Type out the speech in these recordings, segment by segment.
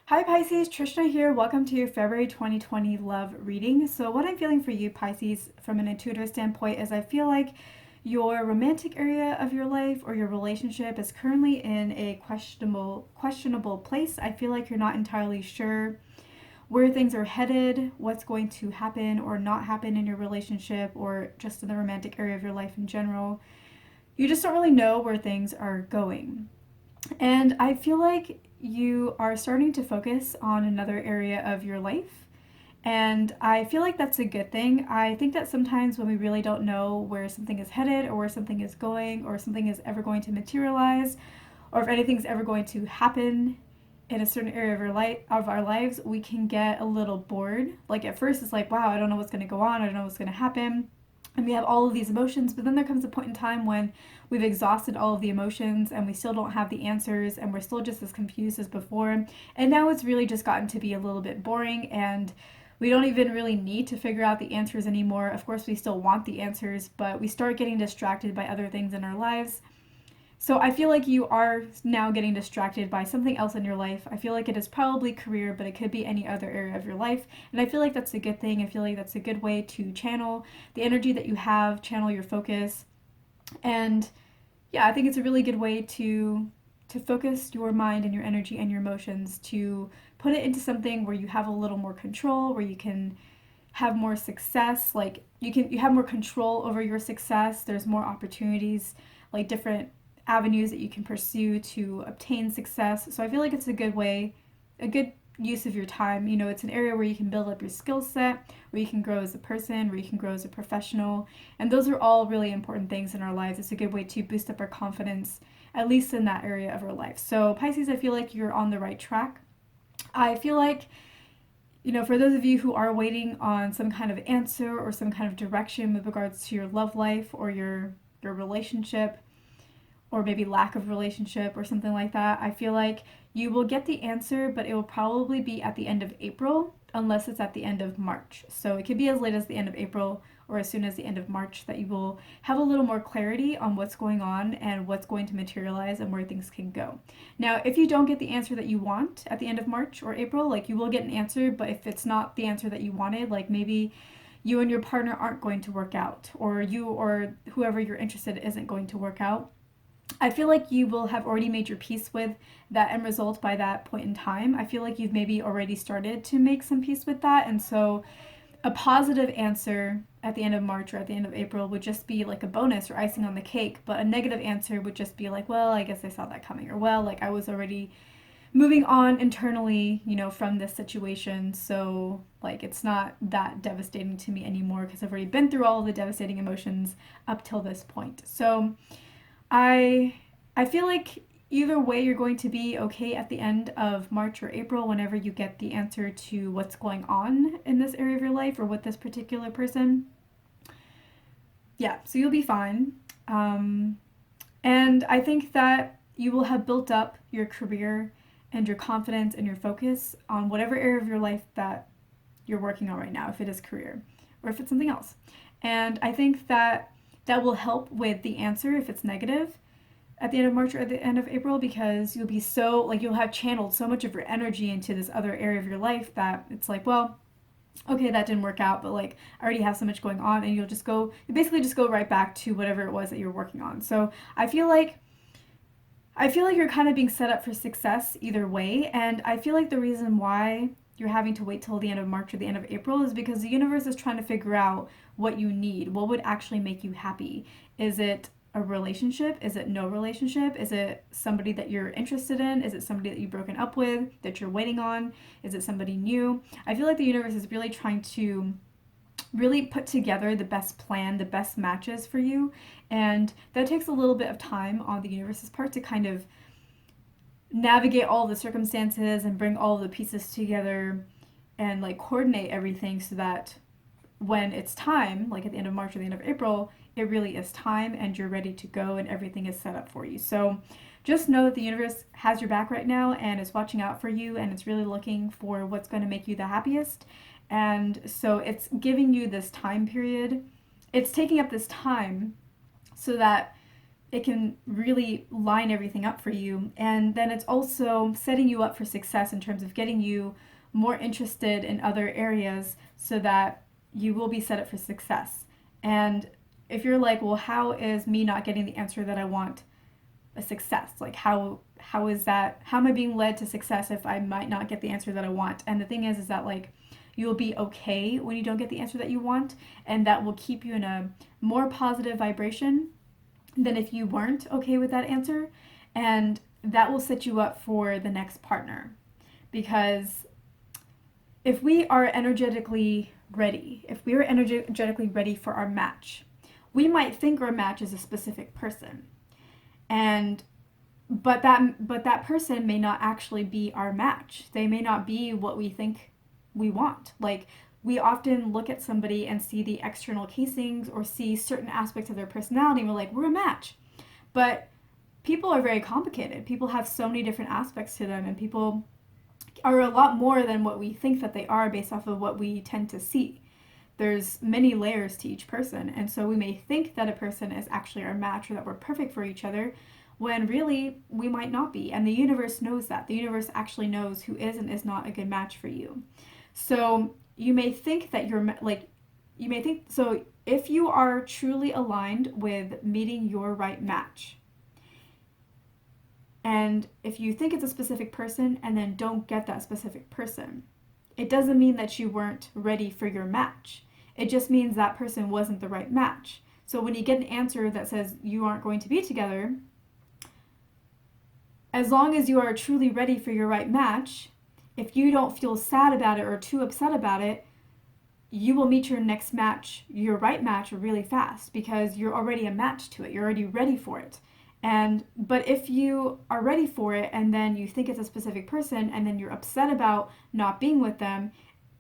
Hi Pisces, Trishna here. Welcome to your February 2020 love reading. So what I'm feeling for you Pisces from an intuitive standpoint is I feel like your romantic area of your life or your relationship is currently in a questionable place. I feel like you're not entirely sure where things are headed, what's going to happen or not happen in your relationship or just in the romantic area of your life in general. You just don't really know where things are going. And I feel like you are starting to focus on another area of your life. And I feel like that's a good thing. I think that sometimes when we really don't know where something is headed or where something is going or something is ever going to materialize or if anything's ever going to happen in a certain area of our lives, we can get a little bored. Like at first it's like, wow, I don't know what's going to go on. I don't know what's going to happen. And we have all of these emotions, but then there comes a point in time when we've exhausted all of the emotions and we still don't have the answers and we're still just as confused as before. And now it's really just gotten to be a little bit boring and we don't even really need to figure out the answers anymore. Of course, we still want the answers, but we start getting distracted by other things in our lives. So I feel like you are now getting distracted by something else in your life. I feel like it is probably career, but it could be any other area of your life. And I feel like that's a good thing. I feel like that's a good way to channel the energy that you have, channel your focus. And yeah, I think it's a really good way to focus your mind and your energy and your emotions to put it into something where you have a little more control, where you can have more success, like you have more control over your success. There's more opportunities, like different avenues that you can pursue to obtain success. So I feel like it's a good way, a good use of your time. You know, it's an area where you can build up your skill set, where you can grow as a person, where you can grow as a professional. And those are all really important things in our lives. It's a good way to boost up our confidence, at least in that area of our life. So Pisces, I feel like you're on the right track. I feel like, you know, for those of you who are waiting on some kind of answer or some kind of direction with regards to your love life or your relationship, or maybe lack of relationship or something like that, I feel like you will get the answer, but it will probably be at the end of April unless it's at the end of March. So it could be as late as the end of April or as soon as the end of March that you will have a little more clarity on what's going on and what's going to materialize and where things can go. Now, if you don't get the answer that you want at the end of March or April, like you will get an answer, but if it's not the answer that you wanted, like maybe you and your partner aren't going to work out, or you or whoever you're interested in isn't going to work out, I feel like you will have already made your peace with that end result by that point in time. I feel like you've maybe already started to make some peace with that. And so a positive answer at the end of March or at the end of April would just be like a bonus or icing on the cake. But a negative answer would just be like, well, I guess I saw that coming. Or, well, like I was already moving on internally, you know, from this situation. So, like, it's not that devastating to me anymore because I've already been through all of the devastating emotions up till this point. So, I I feel like either way you're going to be okay at the end of March or April whenever you get the answer to what's going on in this area of your life or with this particular person. Yeah, so you'll be fine. Um, and I think that you will have built up your career and your confidence and your focus on whatever area of your life that you're working on right now, if it is career or if it's something else. And I think that that will help with the answer if it's negative at the end of March or at the end of April, because you'll be so, like, you'll have channeled so much of your energy into this other area of your life that it's like, well, okay, that didn't work out, but like I already have so much going on, and you basically just go right back to whatever it was that you're working on. So I feel like you're kind of being set up for success either way, and I feel like the reason why you're having to wait till the end of March or the end of April is because the universe is trying to figure out what you need. What would actually make you happy? Is it a relationship? Is it no relationship? Is it somebody that you're interested in? Is it somebody that you've broken up with that you're waiting on? Is it somebody new? I feel like the universe is really trying to really put together the best plan, the best matches for you. And that takes a little bit of time on the universe's part to kind of navigate all the circumstances and bring all the pieces together and like coordinate everything so that when it's time, like at the end of March or the end of April, it really is time and you're ready to go and everything is set up for you. So just know that the universe has your back right now and is watching out for you, and it's really looking for what's going to make you the happiest. And so it's giving you this time period. It's taking up this time so that it can really line everything up for you. And then it's also setting you up for success in terms of getting you more interested in other areas so that you will be set up for success. And if you're like, well, how is me not getting the answer that I want a success? Like how is that, how am I being led to success if I might not get the answer that I want? And the thing is that like you'll be okay when you don't get the answer that you want, and that will keep you in a more positive vibration than if you weren't okay with that answer. And that will set you up for the next partner. Because if we are energetically ready, if we are energetically ready for our match, we might think our match is a specific person. And but that person may not actually be our match. They may not be what we think we want. Like we often look at somebody and see the external casings or see certain aspects of their personality and we're like, we're a match. But people are very complicated. People have so many different aspects to them, and people are a lot more than what we think that they are based off of what we tend to see. There's many layers to each person, and so we may think that a person is actually our match or that we're perfect for each other when really we might not be. And the universe knows that. The universe actually knows who is and is not a good match for you. So you may think that you're like, you may think, so if you are truly aligned with meeting your right match, and if you think it's a specific person and then don't get that specific person, it doesn't mean that you weren't ready for your match. It just means that person wasn't the right match. So when you get an answer that says you aren't going to be together, as long as you are truly ready for your right match, if you don't feel sad about it or too upset about it, you will meet your next match, your right match, really fast because you're already a match to it. You're already ready for it. But if you are ready for it and then you think it's a specific person and then you're upset about not being with them,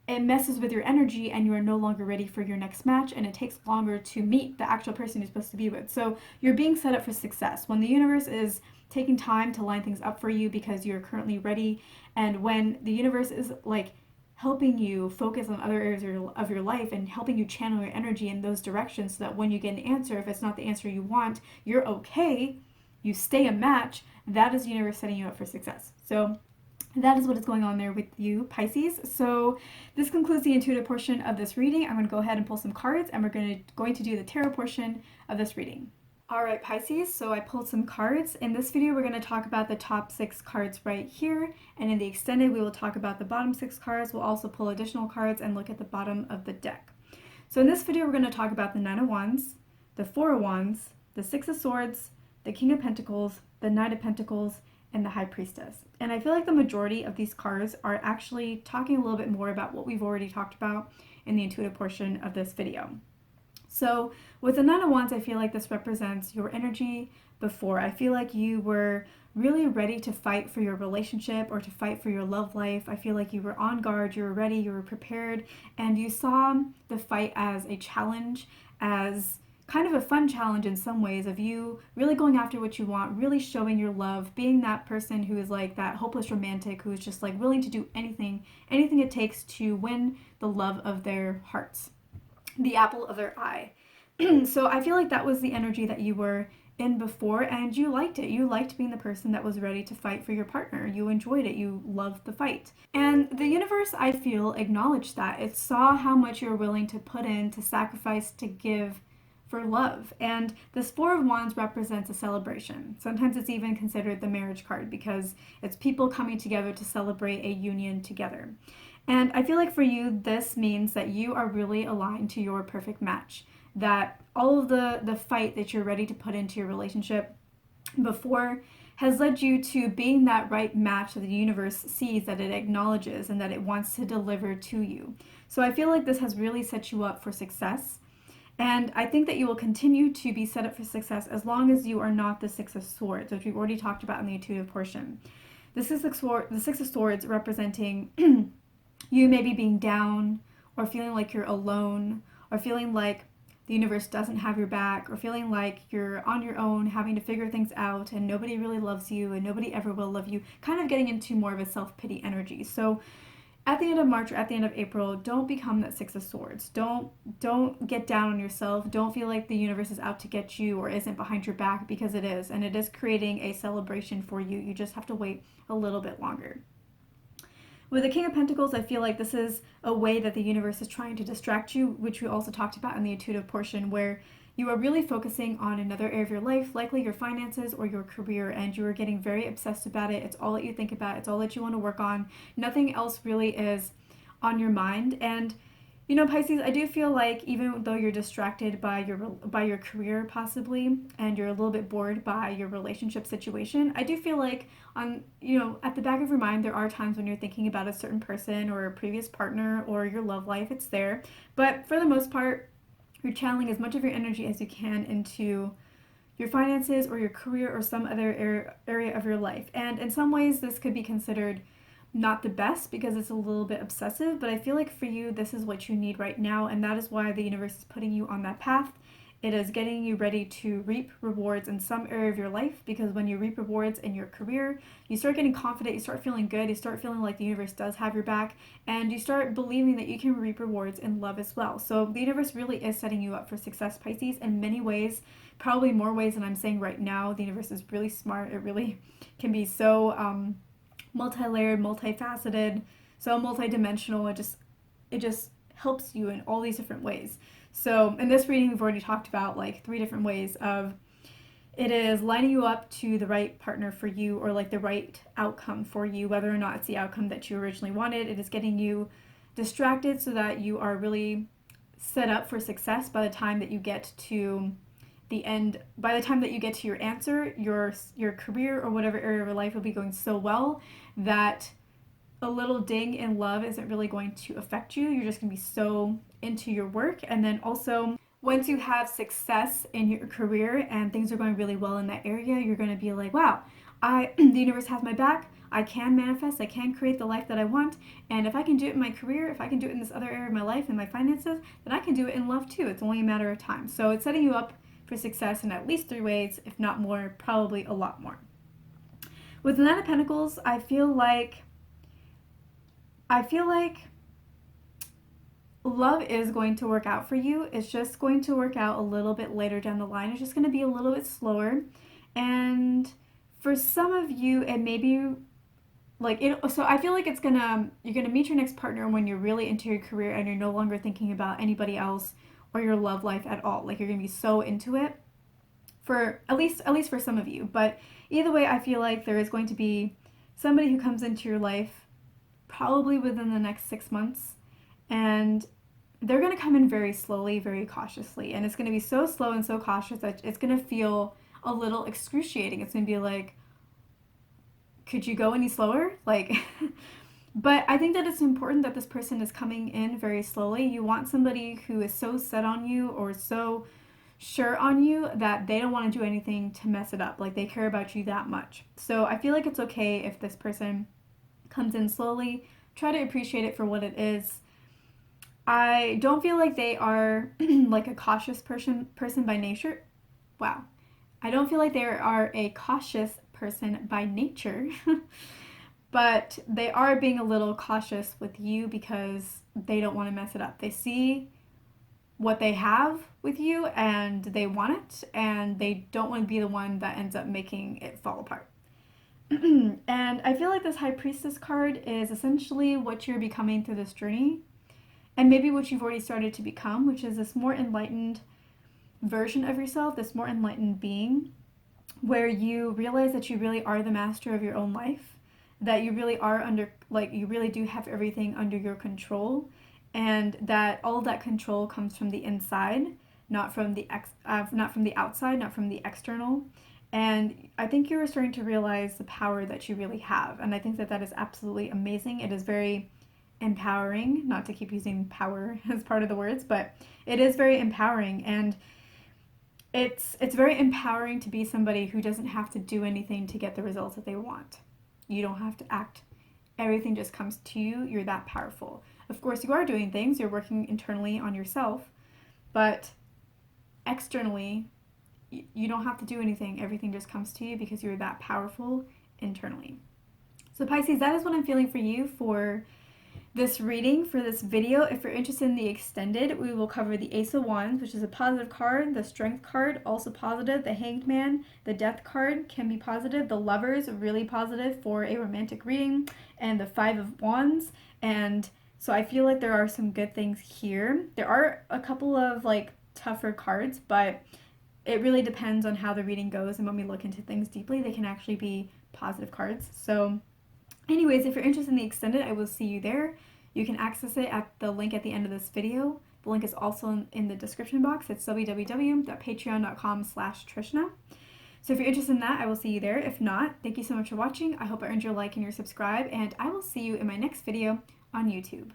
it messes with your energy and you are no longer ready for your next match, and it takes longer to meet the actual person you're supposed to be with. So you're being set up for success when the universe is taking time to line things up for you because you're currently ready, and when the universe is like helping you focus on other areas of your life and helping you channel your energy in those directions so that when you get an answer, if it's not the answer you want, you're okay, you stay a match. That is the universe setting you up for success. So that is what is going on there with you, Pisces. So this concludes the intuitive portion of this reading. I'm going to go ahead and pull some cards, and we're going to do the tarot portion of this reading. All right, Pisces, so I pulled some cards. In this video, we're going to talk about the top 6 cards right here, and in the extended, we will talk about the bottom 6 cards. We'll also pull additional cards and look at the bottom of the deck. So in this video, we're going to talk about the 9 of Wands, the 4 of Wands, the 6 of Swords, the King of Pentacles, the Knight of Pentacles, and the High Priestess. And I feel like the majority of these cards are actually talking a little bit more about what we've already talked about in the intuitive portion of this video. So with the 9 of Wands, I feel like this represents your energy before. I feel like you were really ready to fight for your relationship or to fight for your love life. I feel like you were on guard, you were ready, you were prepared, and you saw the fight as a challenge, as kind of a fun challenge in some ways, of you really going after what you want, really showing your love, being that person who is like that hopeless romantic who is just like willing to do anything it takes to win the love of their hearts, the apple of their eye. So I feel like that was the energy that you were in before, and you liked it. You liked being the person that was ready to fight for your partner. You enjoyed it. You loved the fight. And the universe, I feel, acknowledged that. It saw how much you were willing to put in, to sacrifice, to give for love. And this 4 of Wands represents a celebration. Sometimes it's even considered the marriage card because it's people coming together to celebrate a union together. And I feel like for you, this means that you are really aligned to your perfect match, that all of the fight that you're ready to put into your relationship before has led you to being that right match that the universe sees, that it acknowledges, and that it wants to deliver to you. So I feel like this has really set you up for success. And I think that you will continue to be set up for success as long as you are not the 6 of Swords, which we've already talked about in the intuitive portion. The 6 of Swords representing you maybe being down, or feeling like you're alone, or feeling like the universe doesn't have your back, or feeling like you're on your own, having to figure things out, and nobody really loves you, and nobody ever will love you, kind of getting into more of a self-pity energy. So at the end of March or at the end of April, don't become that Six of Swords. Don't get down on yourself. Don't feel like the universe is out to get you or isn't behind your back, because it is, and it is creating a celebration for you. You just have to wait a little bit longer. With the King of Pentacles, I feel like this is a way that the universe is trying to distract you, which we also talked about in the intuitive portion, where you are really focusing on another area of your life, likely your finances or your career, and you are getting very obsessed about it. It's all that you think about. It's all that you want to work on. Nothing else really is on your mind. And Pisces, I do feel like even though you're distracted by your career possibly, and you're a little bit bored by your relationship situation, I do feel like at the back of your mind there are times when you're thinking about a certain person or a previous partner or your love life. It's there, but for the most part, you're channeling as much of your energy as you can into your finances or your career or some other area of your life. And in some ways, this could be considered not the best because it's a little bit obsessive, but I feel like for you, this is what you need right now, and that is why the universe is putting you on that path. It is getting you ready to reap rewards in some area of your life, because when you reap rewards in your career, you start getting confident, you start feeling good, you start feeling like the universe does have your back, and you start believing that you can reap rewards in love as well. So the universe really is setting you up for success, Pisces, in many ways, probably more ways than I'm saying right now. The universe is really smart. It really can be so multi-layered, multifaceted, so multi-dimensional. It just helps you in all these different ways. So in this reading, we've already talked about like 3 different ways of it is lining you up to the right partner for you, or like the right outcome for you, whether or not it's the outcome that you originally wanted. It is getting you distracted so that you are really set up for success by the time that you get to the end. By the time that you get to your answer, your career or whatever area of your life will be going so well that a little ding in love isn't really going to affect you. You're just going to be so into your work. And then also, once you have success in your career and things are going really well in that area, you're going to be like, wow, the universe has my back. I can manifest, I can create the life that I want. And if I can do it in my career, if I can do it in this other area of my life and my finances, then I can do it in love too. It's only a matter of time. So it's setting you up for success in at least 3 ways, if not more, probably a lot more. With the Nine of Pentacles, I feel like love is going to work out for you. It's just going to work out a little bit later down the line. It's just going to be a little bit slower. And for some of you, it may be like it. So I feel like you're gonna meet your next partner when you're really into your career and you're no longer thinking about anybody else or your love life at all. Like you're gonna be so into it, for at least for some of you. But either way, I feel like there is going to be somebody who comes into your life probably within the next 6 months, and they're going to come in very slowly, very cautiously, and it's going to be so slow and so cautious that it's going to feel a little excruciating. It's going to be like, could you go any slower? Like, but I think that it's important that this person is coming in very slowly. You want somebody who is so set on you or so sure on you that they don't want to do anything to mess it up. Like they care about you that much. So I feel like it's okay if this person comes in slowly. Try to appreciate it for what it is. I don't feel like they are like a cautious person by nature. Wow. I don't feel like they are a cautious person by nature. But they are being a little cautious with you because they don't want to mess it up. They see what they have with you and they want it, and they don't want to be the one that ends up making it fall apart. And I feel like this High Priestess card is essentially what you're becoming through this journey, and maybe what you've already started to become, which is this more enlightened version of yourself, this more enlightened being, where you realize that you really are the master of your own life, that you really are you really do have everything under your control, and that all of that control comes from the inside, not from the outside, not from the external. And I think you're starting to realize the power that you really have, and I think that is absolutely amazing. It is very empowering, not to keep using power as part of the words, but it is very empowering, and it's very empowering to be somebody who doesn't have to do anything to get the results that they want. You don't have to act. Everything just comes to you. You're that powerful. Of course, you are doing things. You're working internally on yourself, but externally, you don't have to do anything. Everything just comes to you because you're that powerful internally. So Pisces, that is what I'm feeling for you for this reading for this video. If you're interested in the extended, we will cover the Ace of Wands, which is a positive card, the Strength card, also positive, the Hanged Man, the Death card can be positive, the Lovers, really positive for a romantic reading, and the Five of Wands. And so I feel like there are some good things here. There are a couple of like tougher cards, but it really depends on how the reading goes, and when we look into things deeply, they can actually be positive cards. So anyways, if you're interested in the extended, I will see you there. You can access it at the link at the end of this video. The link is also in the description box. It's www.patreon.com/Trishna. So if you're interested in that, I will see you there. If not, thank you so much for watching. I hope I earned your like and your subscribe, and I will see you in my next video on YouTube.